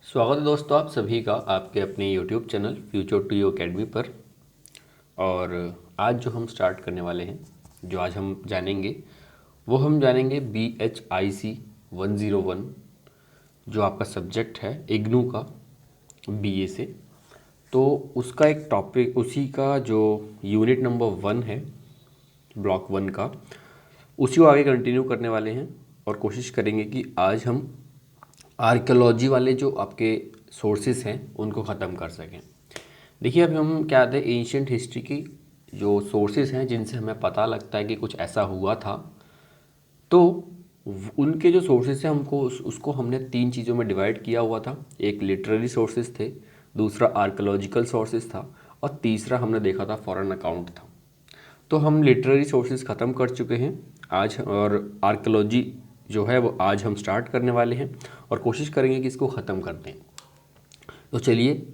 स्वागत है दोस्तों आप सभी का आपके अपने YouTube channel future to you academy पर। और आज जो हम स्टार्ट करने वाले हैं, जो आज हम जानेंगे वो हम जानेंगे BHIC 101, जो आपका सब्जेक्ट है इग्नू का BA से। तो उसका एक टॉपिक, उसी का जो यूनिट नंबर 1 है ब्लॉक 1 का, उसी को आगे कंटिन्यू करने वाले हैं और कोशिश करेंगे कि आज हम आर्कियोलॉजी वाले जो आपके सोर्सेज हैं उनको ख़त्म कर सकें। देखिए अभी हम क्या आते हैं, एंशियंट हिस्ट्री की जो सोर्सेज हैं जिनसे हमें पता लगता है कि कुछ ऐसा हुआ था, तो उनके जो सोर्सेज हैं हमको उसको हमने 3 चीज़ों में डिवाइड किया हुआ था। एक लिटरेरी सोर्सेज थे, दूसरा आर्कियोलॉजिकल सोर्सेज था और तीसरा हमने देखा था फॉरेन अकाउंट था। तो हम लिटरेरी सोर्सेज ख़त्म कर चुके हैं आज, और आर्कियोलॉजी जो है वो आज हम स्टार्ट करने वाले हैं और कोशिश करेंगे कि इसको ख़त्म कर दें। तो चलिए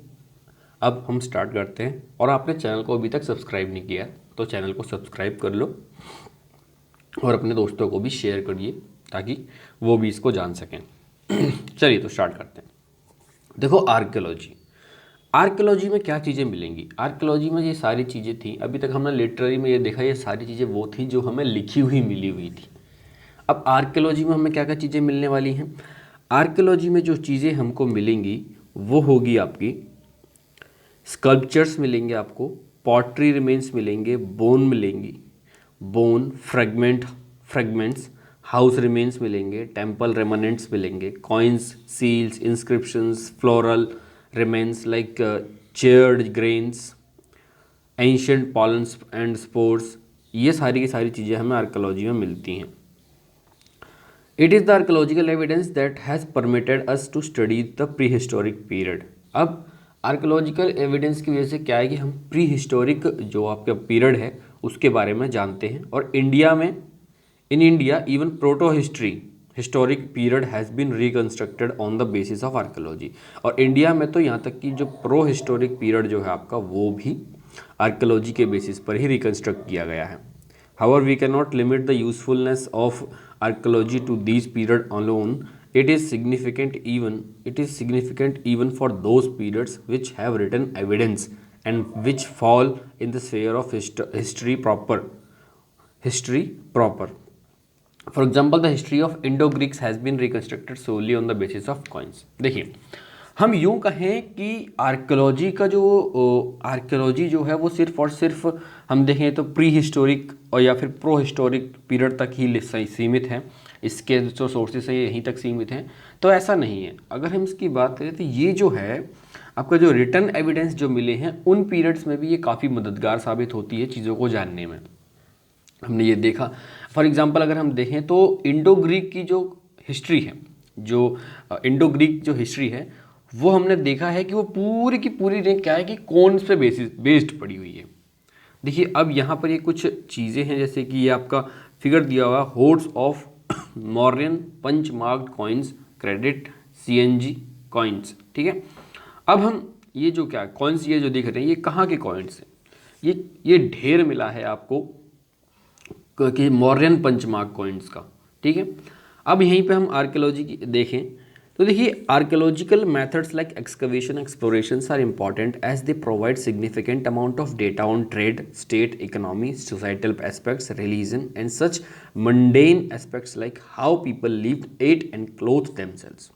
अब हम स्टार्ट करते हैं। और आपने चैनल को अभी तक सब्सक्राइब नहीं किया तो चैनल को सब्सक्राइब कर लो और अपने दोस्तों को भी शेयर करिए ताकि वो भी इसको जान सकें। चलिए तो स्टार्ट करते हैं। देखो आर्कियोलॉजी में क्या चीज़ें मिलेंगी। आर्कियोलॉजी में ये सारी चीज़ें थी, अभी तक हमने लिटरेरी में ये देखा, ये सारी चीज़ें वो थी जो हमें लिखी हुई मिली हुई थी। अब आर्कियोलॉजी में हमें क्या क्या चीज़ें मिलने वाली हैं। आर्कियोलॉजी में जो चीज़ें हमको मिलेंगी वो होगी आपकी स्कल्पचर्स मिलेंगे, आपको पॉटरी रिमेन्स मिलेंगे, बोन मिलेंगी, बोन फ्रेगमेंट्स, हाउस रिमेन्स मिलेंगे, टेम्पल रेमनेंट्स मिलेंगे, coins, seals, inscriptions, floral remains like charred grains, ancient pollens and spores. ये सारी की सारी चीज़ें हमें आर्कियोलॉजी में मिलती हैं। It is the archaeological evidence that has permitted us to study the prehistoric period। अब आर्कियोलॉजिकल एविडेंस की वजह से क्या है कि हम प्री हिस्टोरिक जो आपका पीरियड है उसके बारे में जानते हैं। और इंडिया में, in India even proto historic period has been reconstructed on the basis of archaeology. और इंडिया में तो यहाँ तक कि जो प्रो हिस्टोरिक पीरियड जो है आपका, वो भी आर्कियोलॉजी के बेसिस पर ही रिकन्स्ट्रक्ट किया गया है। However, we cannot limit the usefulness of archaeology to these period alone. It is significant even for those periods which have written evidence and which fall in the sphere of history proper. For example, the history of Indo-Greeks has been reconstructed solely on the basis of coins। देखिए हम यूं कहें कि archaeology जो है वो सिर्फ और सिर्फ हम देखें तो प्री हिस्टोरिक और या फिर प्रो हिस्टोरिक पीरियड तक ही सीमित है, इसके जो सोर्सेस हैं यहीं तक सीमित हैं। तो ऐसा नहीं है। अगर हम इसकी बात करें तो ये जो है आपका जो रिटन एविडेंस जो मिले हैं उन पीरियड्स में भी ये काफ़ी मददगार साबित होती है चीज़ों को जानने में। हमने ये देखा, फॉर एग्जांपल अगर हम देखें तो इंडो ग्रीक की जो हिस्ट्री है, वो हमने देखा है कि वो पूरी की पूरी क्या है कि कौन्स पे बेस्ड पड़ी हुई है। देखिए अब यहाँ पर ये कुछ चीज़ें हैं, जैसे कि ये आपका फिगर दिया हुआ hoards of Mauryan punch marked coins credit CNG coins. ठीक है, अब हम ये जो क्या कॉइन्स ये जो देख रहे हैं ये कहाँ के कॉइन्स हैं। ये ढेर मिला है आपको कि मौर्यन पंचमार्क कॉइन्स का। ठीक है, अब यहीं पे हम आर्कियोलॉजी की देखें तो देखिए archaeological methods like excavation explorations are important as they provide significant amount of data on trade, state economy, societal aspects, religion and such mundane aspects like how people live, eat and clothe themselves.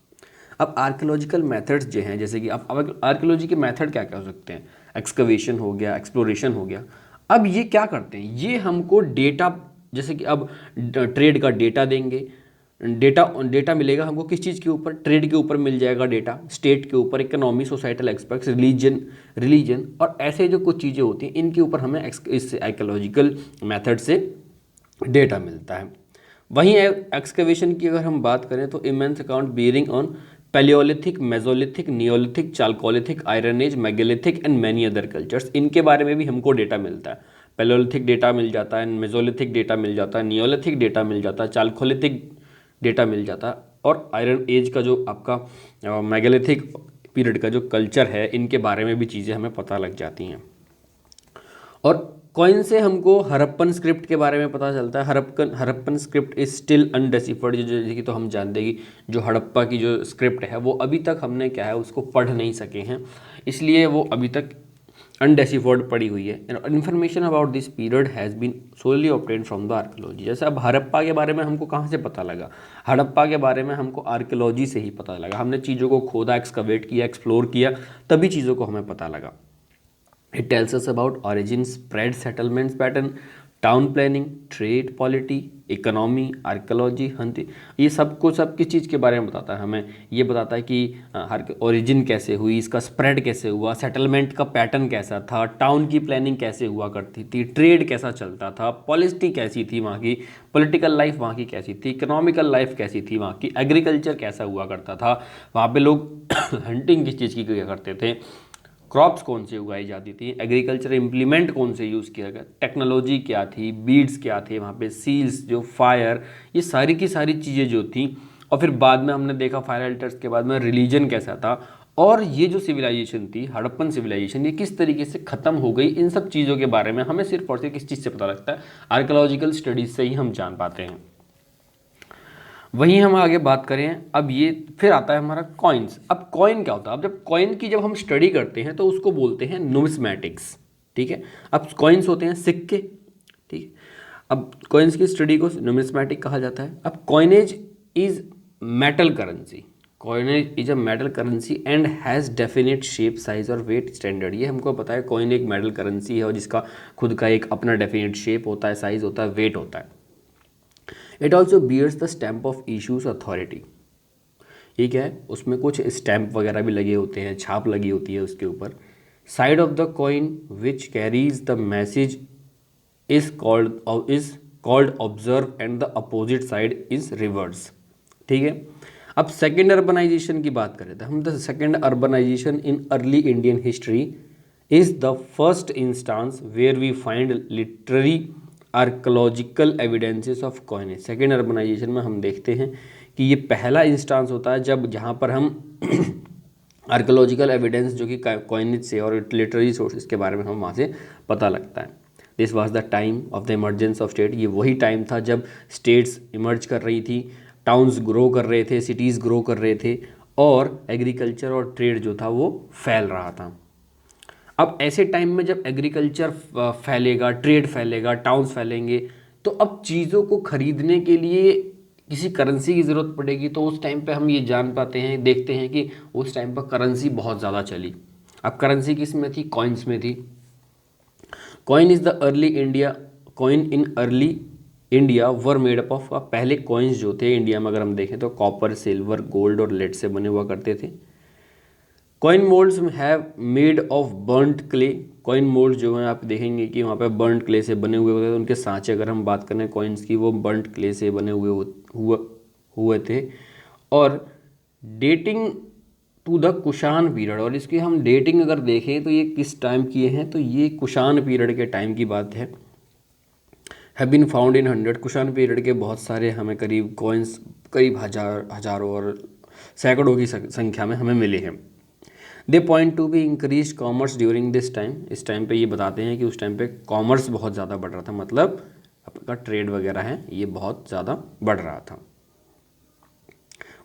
अब archaeological methods जो हैं, जैसे कि अब archaeology के method क्या क्या हो सकते हैं, एक्सकवेशन हो गया, एक्सप्लोरेशन हो गया। अब ये क्या करते हैं, ये हमको डेटा, जैसे कि अब ट्रेड का डेटा देंगे, डेटा मिलेगा हमको किस चीज़ के ऊपर, ट्रेड के ऊपर मिल जाएगा डेटा, स्टेट के ऊपर, इकोनॉमी, सोसाइटल एस्पेक्ट्स, रिलीजन और ऐसे जो कुछ चीज़ें होती हैं इनके ऊपर हमें इस आर्कियोलॉजिकल मेथड से डेटा मिलता है। वहीं एक्सकवेशन की अगर हम बात करें तो immense account bearing on palaeolithic, mesolithic, neolithic, chalcolithic, iron age, megalithic and many other cultures, इनके बारे में भी हमको डेटा मिलता है। पैलियोलिथिक डेटा मिल जाता है, मेजोलिथिक डेटा मिल जाता है, नियोलिथिक डेटा मिल जाता है, चालकोलिथिक डेटा मिल जाता है, और आयरन एज का जो आपका मेगालिथिक पीरियड का जो कल्चर है इनके बारे में भी चीज़ें हमें पता लग जाती हैं। और कॉइन से हमको हड़प्पन स्क्रिप्ट के बारे में पता चलता है। हड़प्पन स्क्रिप्ट इज स्टिल अनडेसिफर्ड, जैसे कि तो हम जानते हैं कि जो हड़प्पा की जो स्क्रिप्ट है वो अभी तक हमने क्या है उसको पढ़ नहीं सके हैं, इसलिए वो अभी तक अनडेसिफर्ड पड़ी हुई है। Information about this period has been solely obtained from the archaeology. जैसे अब हड़प्पा के बारे में हमको कहाँ से पता लगा? हड़प्पा के बारे में हमको आर्कियोलॉजी से ही पता लगा। हमने चीज़ों को खोदा, एक्सकवेट किया, एक्सप्लोर किया, तभी चीज़ों को हमें पता लगा। It tells us about origin, spread, settlements pattern, town planning, trade, polity, economy, archaeology, Hunt, ये सब किस चीज़ के बारे में बताता है हमें? ये बताता है कि हर ओरिजिन कैसे हुई, इसका स्प्रेड कैसे हुआ, सेटलमेंट का पैटर्न कैसा था, टाउन की प्लानिंग कैसे हुआ करती थी, ट्रेड कैसा चलता था, पॉलिटी कैसी थी वहाँ की, पॉलिटिकल लाइफ वहाँ की कैसी थी, इकोनॉमिकल लाइफ कैसी थी वहाँ की, एग्रीकल्चर कैसा हुआ करता था, वहाँ पे लोग हंटिंग किस चीज़ की किया करते थे, क्रॉप्स कौन से उगाई जाती थी, एग्रीकल्चर इम्प्लीमेंट कौन से यूज़ किया गया, टेक्नोलॉजी क्या थी, बीड्स क्या थे वहाँ पे, सील्स, जो फायर, ये सारी की सारी चीज़ें जो थी। और फिर बाद में हमने देखा फायर अल्टर्स के बाद में रिलीजन कैसा था, और ये जो सिविलाइजेशन थी हड़प्पन सिविलाइजेशन, ये किस तरीके से ख़त्म हो गई, इन सब चीज़ों के बारे में हमें सिर्फ और सिर्फ किस चीज़ से पता लगता है? आर्कियोलॉजिकल स्टडीज़ से ही हम जान पाते हैं। वहीं हम आगे बात करें, अब ये फिर आता है हमारा कॉइन्स। अब कॉइन क्या होता है? अब जब कॉइन की जब हम स्टडी करते हैं तो उसको बोलते हैं नुमिस्मैटिक्स, ठीक है। अब कॉइन्स होते हैं सिक्के, ठीक है। अब कॉइन्स की स्टडी को नुमिस्मैटिक कहा जाता है। अब coinage is metal currency, coinage is a metal currency and has definite shape, size और वेट स्टैंडर्ड। ये हमको पता है, कॉइन एक मेटल करेंसी है और जिसका खुद का एक अपना डेफिनेट शेप होता है, साइज होता है, वेट होता है। It also bears the stamp of issues authority. ये क्या है? उसमें कुछ स्टैम्प वगैरह भी लगे होते हैं, छाप लगी होती है उसके ऊपर। Side of the coin which carries the message is called observe and the opposite side is reverse, ठीक है। अब सेकेंड अर्बनाइजेशन की बात करें तो हम, the second urbanisation in early Indian history is the first instance where we find literary archaeological evidences of coinage. Second urbanisation में हम देखते हैं कि ये पहला इंस्टांस होता है जब जहाँ पर हम आर्कोलॉजिकल एविडेंस जो कि कॉइनेज से और लिटरेरी सोर्सेज के बारे में हम वहाँ से पता लगता है। This was the time of the emergence of state. ये वही टाइम था जब स्टेट्स इमर्ज कर रही थी, टाउन्स ग्रो कर रहे थे, सिटीज़ ग्रो कर रहे थे, और एग्रीकल्चर और ट्रेड जो था वो फैल रहा था। अब ऐसे टाइम में जब एग्रीकल्चर फैलेगा, ट्रेड फैलेगा, टाउन्स फैलेंगे, तो अब चीज़ों को खरीदने के लिए किसी करेंसी की ज़रूरत पड़ेगी। तो उस टाइम पे हम ये जान पाते हैं, देखते हैं कि उस टाइम पर करेंसी बहुत ज़्यादा चली। अब करेंसी किस में थी? कॉइन्स में थी। Coin is the early India, coin in early India were made up of, पहले कॉइन्स जो थे इंडिया में अगर हम देखें तो कॉपर, सिल्वर, गोल्ड और लेड से बने हुआ करते थे। Coin moulds have made of burned clay. Coin moulds जो हैं आप देखेंगे कि वहाँ पे बर्नड क्ले से बने हुए होते थे। उनके सांचे अगर हम बात करें कॉइन्स की, वो बर्नड क्ले से बने हुए थे। और dating to the Kushan period, और इसकी हम डेटिंग अगर देखें तो ये किस टाइम की है, तो ये कुषाण पीरियड के टाइम की बात है। Have been found in 100। Kushan period के बहुत सारे हमें करीब कॉइन्स, करीब हजारों और सैकड़ों की संख्या में हमें मिले हैं। They point to be increase commerce during this time. इस टाइम पे ये बताते हैं कि उस टाइम पे कॉमर्स बहुत ज़्यादा बढ़ रहा था, मतलब आपका ट्रेड वगैरह है ये बहुत ज़्यादा बढ़ रहा था।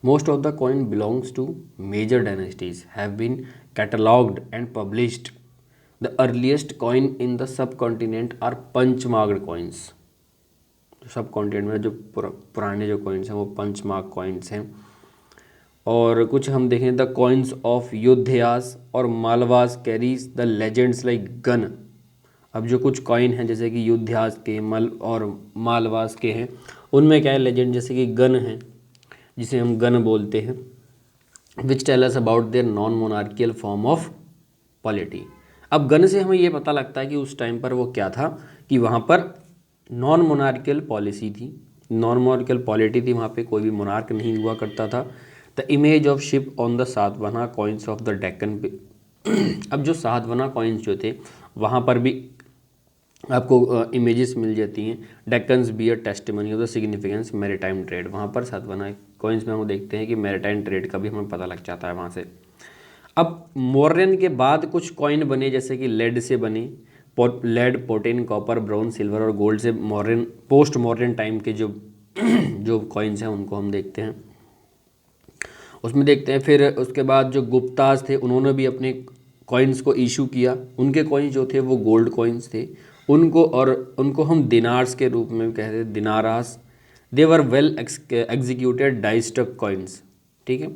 Most of the coin belongs to major dynasties have been catalogued and published. The earliest coin in the subcontinent are punchmarked coins. Subcontinent में जो पुराने जो कॉइन्स हैं वो पंचमार्क कॉइन्स हैं। और कुछ हम देखें, द कॉइन्स ऑफ युद्धयास और Malavas carries the legends like gun. अब जो कुछ कॉइन हैं जैसे कि युद्धयास के और मालवास के हैं, उनमें क्या है लेजेंड, जैसे कि गन है जिसे हम गन बोलते हैं, which tell us about their non monarchical form of polity. अब गन से हमें ये पता लगता है कि उस टाइम पर वो क्या था, कि वहाँ पर नॉन मोनार्कियल पॉलिसी थी, नॉन मोनार्कियल पॉलिटी थी, वहाँ पे कोई भी मोनार्क नहीं हुआ करता था। The image of ship on the Satavahana coins of the Deccan पे। अब जो सातवाहना कॉइन्स जो थे वहाँ पर भी आपको इमेजेस मिल जाती हैं। Deccans bear testimony of the significance maritime trade. वहाँ पर सातवाहना कॉइन्स में हम देखते हैं कि मैरीटाइम ट्रेड का भी हमें पता लग जाता है वहाँ से। अब मौर्यन के बाद कुछ कॉइन बने जैसे कि लेड से बने, lead, potin, copper, bronze, silver और गोल्ड से मॉडर्न पोस्ट मॉडर्न टाइम के जो जो कॉइन्स हैं उनको हम देखते हैं। उसमें देखते हैं फिर उसके बाद जो गुप्ताज थे उन्होंने भी अपने कॉइन्स को इशू किया। उनके कॉइन्स जो थे वो गोल्ड कॉइन्स थे। उनको हम दिनार्स के रूप में कहते हैं, dinaras. They were well executed die struck coins, ठीक है।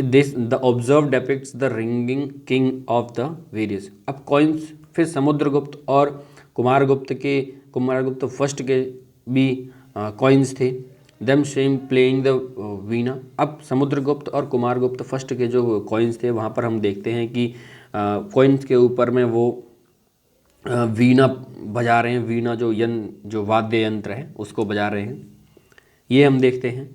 द ऑब्जर्व depicts the reigning king of the various. अब कॉइन्स फिर समुद्रगुप्त और कुमारगुप्त फर्स्ट के भी कॉइन्स थे। Them same playing the veena. अब समुद्रगुप्त और कुमारगुप्त फर्स्ट के जो कॉइन्स थे वहाँ पर हम देखते हैं कि कॉइन्स के ऊपर में वो वीणा बजा रहे हैं। वीणा जो वाद्य यंत्र है उसको बजा रहे हैं, ये हम देखते हैं।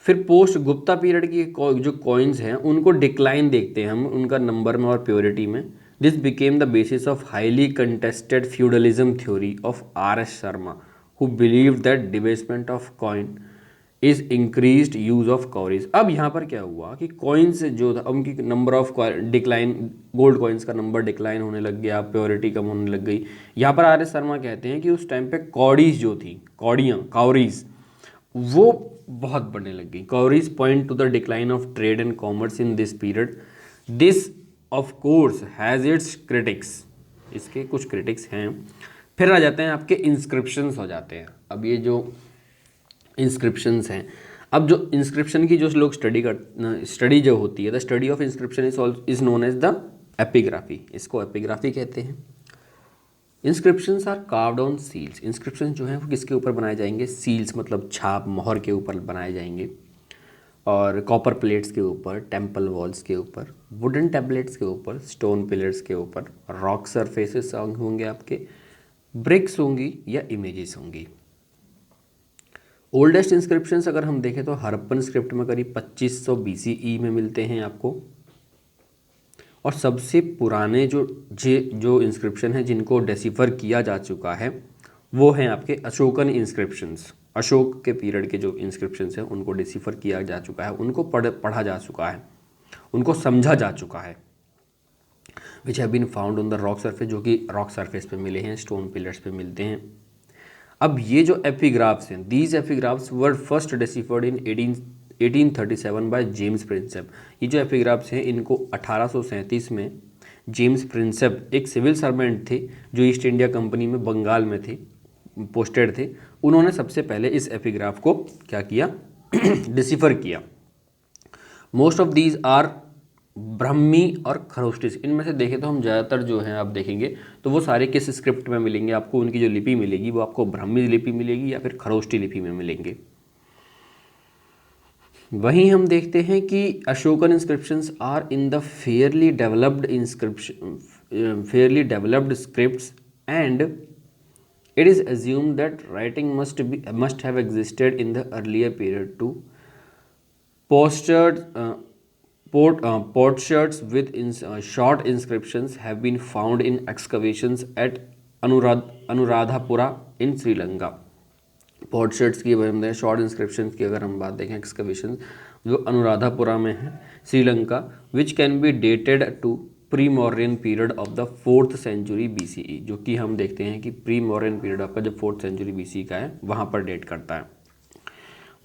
फिर पोस्ट गुप्ता पीरियड की जो कॉइन्स हैं उनको डिक्लाइन देखते हैं हम उनका नंबर में और प्योरिटी में। This became the basis of highly contested feudalism theory of R.S. Sharma, who believe that debasement of coin is increased use of cowries. अब यहाँ पर क्या हुआ कि कॉइन्स जो था उनकी number of decline, gold coins का नंबर डिक्लाइन होने लग गया, प्योरिटी कम होने लग गई। यहाँ पर R.S. शर्मा कहते हैं कि उस टाइम पे कौड़ीज जो थी, काउरीज वो बहुत बढ़ने लग गई। Cowries point to the decline of trade and commerce in this period. This of course has its critics, इसके कुछ क्रिटिक्स हैं। फिर आ जाते हैं आपके इंस्क्रिप्शंस हो जाते हैं। अब ये जो इंस्क्रिप्शंस हैं, अब जो इंस्क्रिप्शन की जो लोग स्टडी जो होती है, the study of inscription is known as the epigraphy. इसको एपिग्राफी कहते हैं। Inscriptions are carved on seals. Inscription जो हैं वो किसके ऊपर बनाए जाएंगे? सील्स मतलब छाप, मोहर के ऊपर बनाए जाएंगे। और कॉपर प्लेट्स के ऊपर, टेम्पल वॉल्स के ऊपर, वुडन टैबलेट्स के ऊपर, स्टोन पिलर्स के ऊपर, रॉक सरफेसेस होंगे आपके, ब्रिक्स होंगी या इमेजेस होंगी। ओल्डेस्ट इंस्क्रिप्शंस अगर हम देखें तो हड़प्पन स्क्रिप्ट में करीब 2500 BCE में मिलते हैं आपको। और सबसे पुराने जो इंस्क्रिप्शन हैं जिनको डेसिफर किया जा चुका है वो हैं आपके अशोकन इंस्क्रिप्शंस। अशोक के पीरियड के जो इंस्क्रिप्शंस हैं उनको डेसिफर किया जा चुका है, उनको पढ़ा जा चुका है, उनको समझा जा चुका है। Which have been found on the rock surface, जो कि रॉक सरफेस पे मिले हैं, स्टोन पिलर्स पे मिलते हैं। अब ये जो एपिग्राफ्स हैं, these epigraphs were first deciphered in 1837 by James Prinsep. ये जो एपिग्राफ्स हैं इनको 1837 में जेम्स प्रिंसेप एक सिविल सर्वेंट थे जो ईस्ट इंडिया कंपनी में बंगाल में थे, पोस्टेड थे। उन्होंने सबसे पहले इस एपिग्राफ को क्या किया? डिसिफर किया। Most of these are Brahmi और खरोष्टिस। इनमें से देखें तो हम ज़्यादातर जो हैं आप देखेंगे तो वो सारे किस स्क्रिप्ट में मिलेंगे आपको? उनकी जो लिपि मिलेगी वो आपको ब्राह्मी लिपि मिलेगी या फिर खरोष्टी लिपि में मिलेंगे। वहीं हम देखते हैं कि Ashokan inscriptions are in the fairly developed scripts and it is assumed that writing must have existed in the earlier period too. Potsherds with short inscriptions have been found in excavations at Anuradhapura in Sri Lanka. Portraits की हम short inscription की अगर हम बात देखें, excavation जो अनुराधापुरा में है Sri Lanka, which can be dated to pre modern period of the 4th century BCE, जो कि हम देखते हैं कि प्री मॉडर्न पीरियड आपका जब 4th century BCE का है वहाँ पर डेट करता है।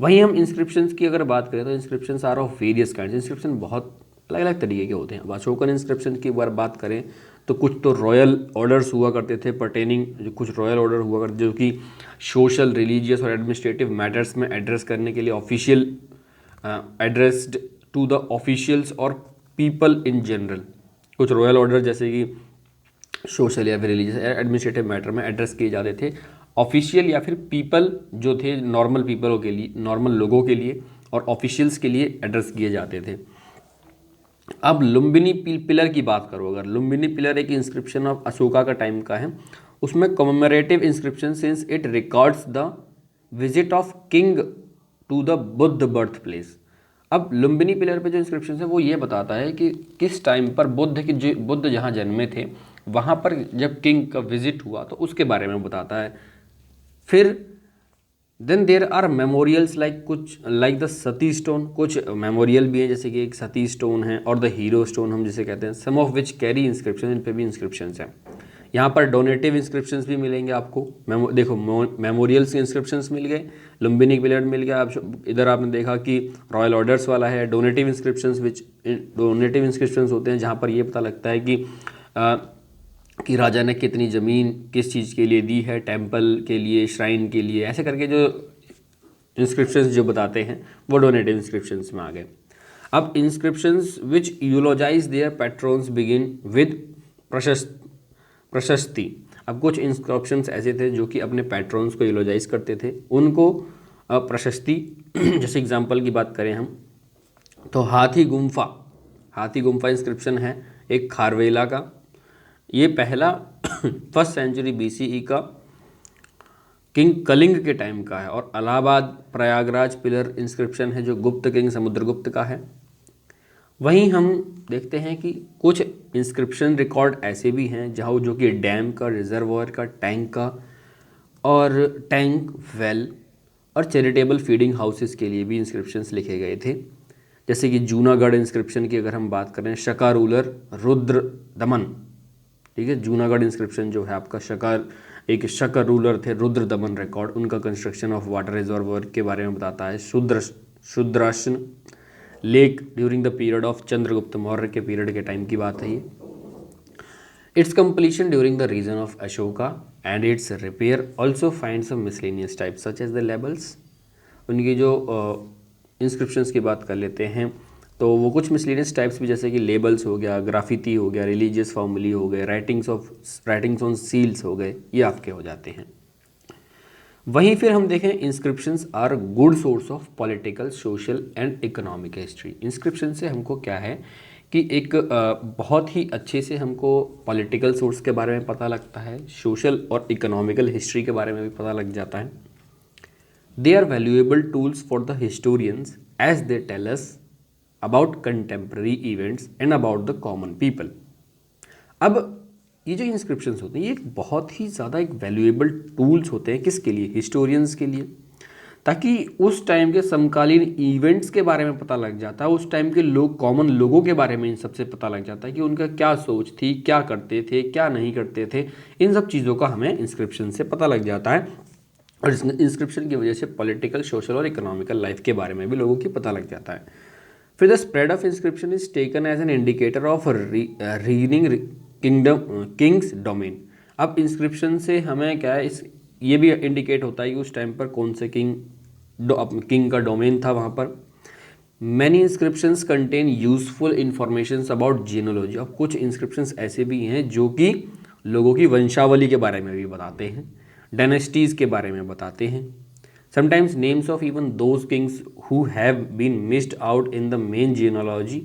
वहीं हम इंस्क्रिप्शंस की अगर बात करें तो inscriptions are of various kinds. Inscription बहुत अलग अलग तरीके के होते हैं। अब अशोकन इंस्क्रिप्शन की अगर बात करें तो कुछ तो रॉयल ऑर्डर्स हुआ करते थे परटेनिंग, जो कुछ रॉयल ऑर्डर हुआ करते जो कि सोशल, रिलीजियस और एडमिनिस्ट्रेटिव मैटर्स में एड्रेस करने के लिए official addressed to the officials और पीपल इन जनरल। कुछ रॉयल ऑर्डर जैसे कि सोशल या फिर रिलीजियस एडमिनिस्ट्रेटिव मैटर में एड्रेस किए जाते थे ऑफिशियल या फिर पीपल जो थे नॉर्मल पीपलों के लिए, नॉर्मल लोगों के लिए, और ऑफिशियल्स के लिए एड्रेस किए जाते थे। अब लुम्बिनी पिलर की बात करो, अगर लुम्बिनी पिलर एक इंस्क्रिप्शन ऑफ अशोका का टाइम का है, उसमें commemorative inscription since it records the visit of king to the Buddha birth place. अब लुम्बिनी पिलर पे जो इंस्क्रिप्शन है वो ये बताता है कि किस टाइम पर बुद्ध जहाँ जन्मे थे वहाँ पर जब किंग का विजिट हुआ तो उसके बारे में बताता है। फिर then there are memorials like the sati stone. कुछ मेमोरियल भी हैं जैसे कि एक सती स्टोन है और द हीरो स्टोन हम जिसे कहते हैं, सम ऑफ विच कैरी इंस्क्रिप्शन, इन पे भी इंस्क्रिप्शन हैं। यहाँ पर डोनेटिव इंस्क्रिप्शंस भी मिलेंगे आपको। देखो मेमोरियल्स के इंस्क्रिप्शंस मिल गए, लुम्बिनिक पीरियड मिल गया। आप इधर आपने देखा कि रॉयल ऑर्डर्स वाला है। डोनेटिव इंस्क्रिप्शंस होते हैं जहाँ पर ये पता लगता है कि राजा ने कितनी ज़मीन किस चीज़ के लिए दी है, टेम्पल के लिए, श्राइन के लिए, ऐसे करके जो इंस्क्रिप्शंस जो बताते हैं वो डोनेटिव इंस्क्रिप्शंस में आ गए। अब inscriptions which eulogize their patrons begin with prashasti. अब कुछ इंस्क्रिप्शंस ऐसे थे जो कि अपने पैट्रोन्स को यूलोजाइज करते थे, उनको प्रशस्ति जैसे एग्जांपल की बात करें हम तो हाथी गुम्फा इंस्क्रिप्शन है एक खारवेला का। ये पहला 1st सेंचुरी BCE का किंग कलिंग के टाइम का है। और इलाहाबाद प्रयागराज पिलर इंस्क्रिप्शन है जो गुप्त किंग समुद्रगुप्त का है। वहीं हम देखते हैं कि कुछ इंस्क्रिप्शन रिकॉर्ड ऐसे भी हैं जहाँ जो कि डैम का, रिजर्वॉयर का, टैंक का और टैंक वेल और चैरिटेबल फीडिंग हाउसेस के लिए भी इंस्क्रिप्शंस लिखे गए थे। जैसे कि जूनागढ़ इंस्क्रिप्शन की अगर हम बात करें, शका रूलर रुद्र दमन, ठीक है, जूनागढ़ इंस्क्रिप्शन जो है आपका एक शक रूलर थे रुद्र दमन रिकॉर्ड, उनका कंस्ट्रक्शन ऑफ वाटर रिजर्वॉयर के बारे में बताता है। Sudarshana lake during the period of Chandragupta Maurya के पीरियड के टाइम की बात है ये। Its completion during the reign of Ashoka and its repair also find some miscellaneous types such as the labels. उनकी जो इंस्क्रिप्शंस की बात कर लेते हैं तो वो कुछ मिसलेनियस टाइप्स भी जैसे कि लेबल्स हो गया, ग्राफिती हो गया, रिलीजियस फॉर्मूली हो गए, राइटिंग्स ऑन सील्स हो गए, ये आपके हो जाते हैं। वहीं फिर हम देखें inscriptions are good source of political, social and economic history. Inscription से हमको क्या है कि एक बहुत ही अच्छे से हमको पॉलिटिकल सोर्स के बारे में पता लगता है, सोशल और इकोनॉमिकल हिस्ट्री के बारे में भी पता लग जाता है। They are valuable tools for the historians as they tell us about contemporary events and about the common people. अब ये जो इंस्क्रिप्शंस होते हैं ये एक बहुत ही ज़्यादा एक वैल्यूएबल टूल्स होते हैं, किसके लिए? हिस्टोरियंस के लिए, ताकि उस टाइम के समकालीन इवेंट्स के बारे में पता लग जाता है, उस टाइम के लोग, कॉमन लोगों के बारे में इन सबसे पता लग जाता है कि उनका क्या सोच थी, क्या करते थे, क्या नहीं करते थे। इन सब चीज़ों का हमें इंस्क्रिप्शन से पता लग जाता है और इस इंस्क्रिप्शन की वजह से पॉलिटिकल, सोशल और इकोनॉमिकल लाइफ के बारे में भी लोगों की पता लग जाता है। फिर the spread of inscription is taken as an indicator of reasoning kings domain. अब इंस्क्रिप्शन से हमें क्या है, ये भी इंडिकेट होता है कि उस टाइम पर कौन से किंग का डोमेन था वहाँ पर। Many inscriptions contain useful information about genealogy. अब कुछ इंस्क्रिप्शंस ऐसे भी हैं जो कि लोगों की वंशावली के बारे में भी बताते हैं, डायनेस्टीज़ के बारे में बताते हैं। Sometimes names of even those kings who have been missed out in the main genealogy,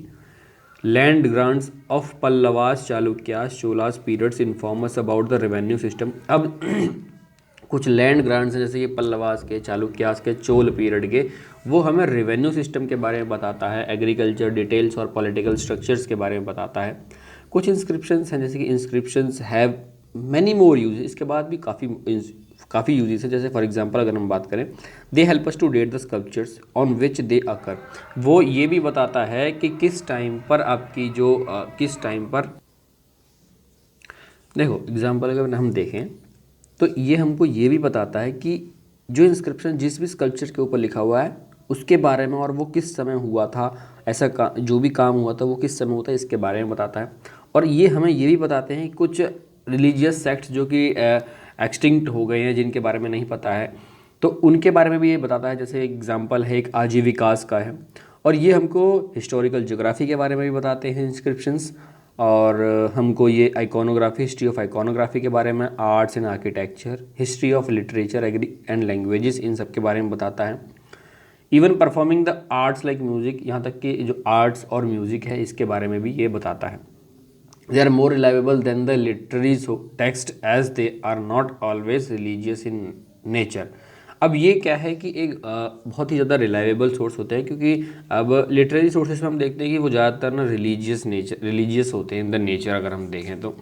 land grants of Pallavas, Chalukyas, Cholas periods inform us about the revenue system. अब कुछ लैंड ग्रांट्स हैं जैसे कि पल्लवास के, चालुक्यास के, चोल पीरियड के, वो हमें रेवेन्यू सिस्टम के बारे में बताता है, एग्रीकल्चर डिटेल्स और पॉलिटिकल स्ट्रक्चर्स के बारे में बताता है। कुछ इंस्क्रिप्शंस हैं जैसे कि inscriptions have many more use, इसके बाद भी काफ़ी यूजेस हैं। जैसे फॉर एग्जांपल अगर हम बात करें, they help us to date the sculptures on which they occur. वो ये भी बताता है कि किस टाइम पर आपकी जो किस टाइम पर, देखो एग्जांपल अगर हम देखें तो ये हमको ये भी बताता है कि जो इंस्क्रिप्शन जिस भी स्कल्पचर के ऊपर लिखा हुआ है उसके बारे में और वो किस समय हुआ था, ऐसा जो भी काम हुआ था वो किस समय होता है, इसके बारे में बताता है। और ये हमें ये भी बताते हैं कुछ रिलीजियस सेक्ट्स जो कि एक्सटिंक्ट हो गए हैं, जिनके बारे में नहीं पता है, तो उनके बारे में भी ये बताता है। जैसे एग्जांपल है एक आजीविकास का है, और ये हमको हिस्टोरिकल ज्योग्राफी के बारे में भी बताते हैं इंस्क्रिप्शंस। और हमको ये आइकॉनोग्राफी, हिस्ट्री ऑफ आइकॉनोग्राफी के बारे में, arts and architecture, history of literature and languages, इन सब के बारे में बताता है। Even performing the arts like music, यहाँ तक कि जो आर्ट्स और म्यूज़िक है इसके बारे में भी ये बताता है। They are more reliable than the literary text as they are not always religious in nature. अब ये क्या है कि एक बहुत ही ज़्यादा रिलायबल सोर्स होते हैं, क्योंकि अब लिटरेरी सोर्सेज में हम देखते हैं कि वो ज़्यादातर ना रिलीजियस होते हैं इन द नेचर। अगर हम देखें तो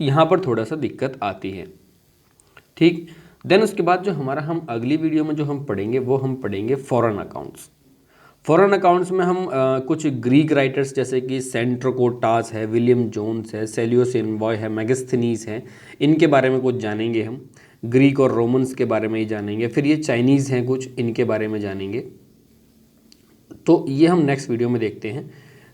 यहाँ पर थोड़ा सा दिक्कत आती है, ठीक। देन उसके बाद जो हम अगली वीडियो में जो हम पढ़ेंगे वो हम पढ़ेंगे फॉरेन अकाउंट्स। फॉरेन अकाउंट्स में हम कुछ ग्रीक राइटर्स जैसे कि सेंट्रोकोटास है, विलियम जोन्स है, सेलियोस एनवॉय है, मेगास्थनीज है, इनके बारे में कुछ जानेंगे हम। ग्रीक और रोमन्स के बारे में ही जानेंगे। फिर ये चाइनीज़ हैं कुछ, इनके बारे में जानेंगे। तो ये हम नेक्स्ट वीडियो में देखते हैं।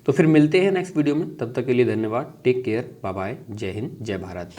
तो फिर मिलते हैं नेक्स्ट वीडियो में, तब तक के लिए धन्यवाद। टेक केयर, बाय बाय, जय हिंद, जय भारत।